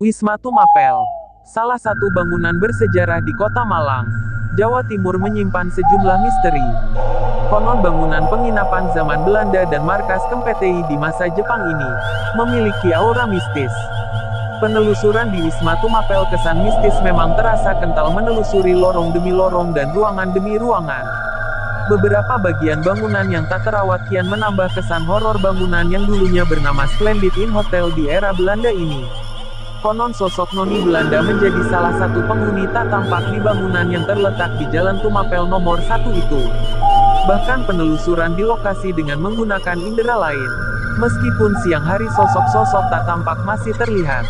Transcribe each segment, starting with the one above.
Wisma Tumapel, salah satu bangunan bersejarah di Kota Malang, Jawa Timur menyimpan sejumlah misteri. Konon bangunan penginapan zaman Belanda dan markas KMPTI di masa Jepang ini memiliki aura mistis. Penelusuran di Wisma Tumapel, kesan mistis memang terasa kental menelusuri lorong demi lorong dan ruangan demi ruangan. Beberapa bagian bangunan yang tak terawat kian menambah kesan horor bangunan yang dulunya bernama Splendid Inn Hotel di era Belanda ini. Konon sosok noni Belanda menjadi salah satu penghuni tak tampak di bangunan yang terletak di Jalan Tumapel nomor 1 itu. Bahkan penelusuran di lokasi dengan menggunakan indera lain. Meskipun siang hari sosok-sosok tak tampak masih terlihat.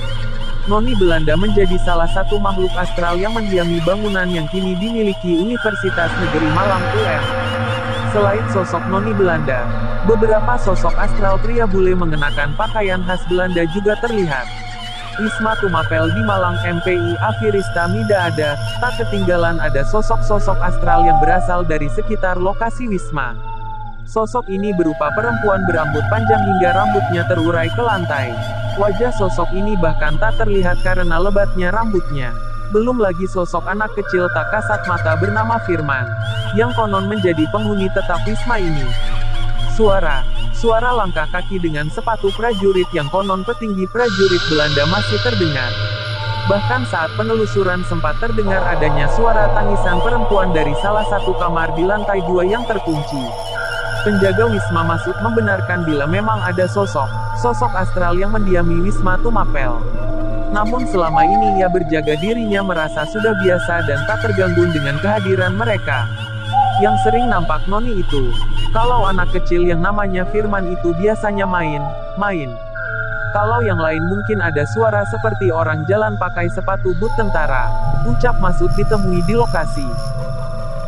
Noni Belanda menjadi salah satu makhluk astral yang mendiami bangunan yang kini dimiliki Universitas Negeri Malang UM. Selain sosok noni Belanda, beberapa sosok astral pria bule mengenakan pakaian khas Belanda juga terlihat. Wisma Tumapel di Malang MPI Avirista Mida ada, tak ketinggalan ada sosok-sosok astral yang berasal dari sekitar lokasi Wisma. Sosok ini berupa perempuan berambut panjang hingga rambutnya terurai ke lantai. Wajah sosok ini bahkan tak terlihat karena lebatnya rambutnya. Belum lagi sosok anak kecil tak kasat mata bernama Firman, yang konon menjadi penghuni tetap Wisma ini. Suara langkah kaki dengan sepatu prajurit yang konon petinggi prajurit Belanda masih terdengar. Bahkan saat penelusuran sempat terdengar adanya suara tangisan perempuan dari salah satu kamar di lantai 2 yang terkunci. Penjaga Wisma masuk membenarkan bila memang ada sosok astral yang mendiami Wisma Tumapel. Namun selama ini ia berjaga dirinya merasa sudah biasa dan tak terganggu dengan kehadiran mereka. Yang sering nampak noni itu, kalau anak kecil yang namanya Firman itu biasanya main. Kalau yang lain mungkin ada suara seperti orang jalan pakai sepatu boot tentara, ucap Masud ditemui di lokasi.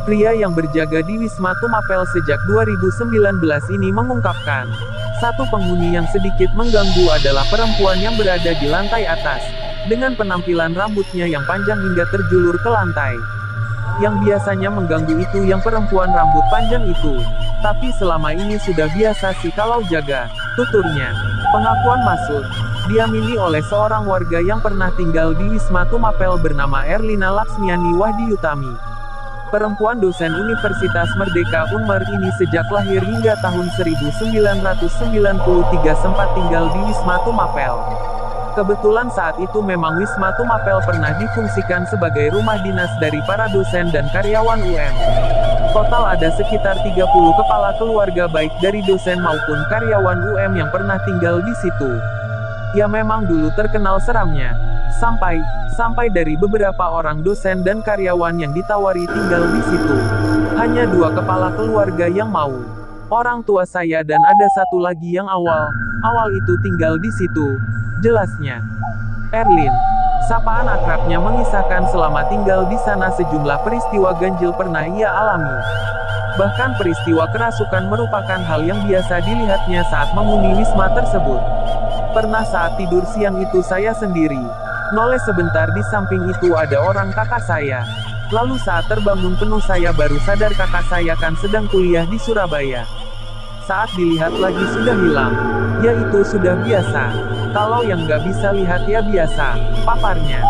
Pria yang berjaga di Wisma Tumapel sejak 2019 ini mengungkapkan, satu penghuni yang sedikit mengganggu adalah perempuan yang berada di lantai atas, dengan penampilan rambutnya yang panjang hingga terjulur ke lantai. Yang biasanya mengganggu itu yang perempuan rambut panjang itu. Tapi selama ini sudah biasa sih kalau jaga, tuturnya. Pengakuan Masud diamini oleh seorang warga yang pernah tinggal di Wisma Tumapel bernama Erlina Laksmiani Wahdiyutami. Perempuan dosen Universitas Merdeka Unmar ini sejak lahir hingga tahun 1993 sempat tinggal di Wisma Tumapel. Kebetulan saat itu memang Wisma Tumapel pernah difungsikan sebagai rumah dinas dari para dosen dan karyawan UM. Total ada sekitar 30 kepala keluarga baik dari dosen maupun karyawan UM yang pernah tinggal di situ. Ya memang dulu terkenal seramnya. Sampai dari beberapa orang dosen dan karyawan yang ditawari tinggal di situ. Hanya 2 kepala keluarga yang mau. Orang tua saya dan ada satu lagi yang awal itu tinggal di situ. Jelasnya. Erlin, sapaan akrabnya mengisahkan selama tinggal di sana sejumlah peristiwa ganjil pernah ia alami. Bahkan peristiwa kerasukan merupakan hal yang biasa dilihatnya saat menghuni wisma tersebut. Pernah saat tidur siang itu saya sendiri. Noleh sebentar di samping itu ada orang kakak saya. Lalu saat terbangun penuh saya baru sadar kakak saya kan sedang kuliah di Surabaya. Saat dilihat lagi sudah hilang. Ya itu sudah biasa. Kalau yang nggak bisa lihat ya biasa, paparnya.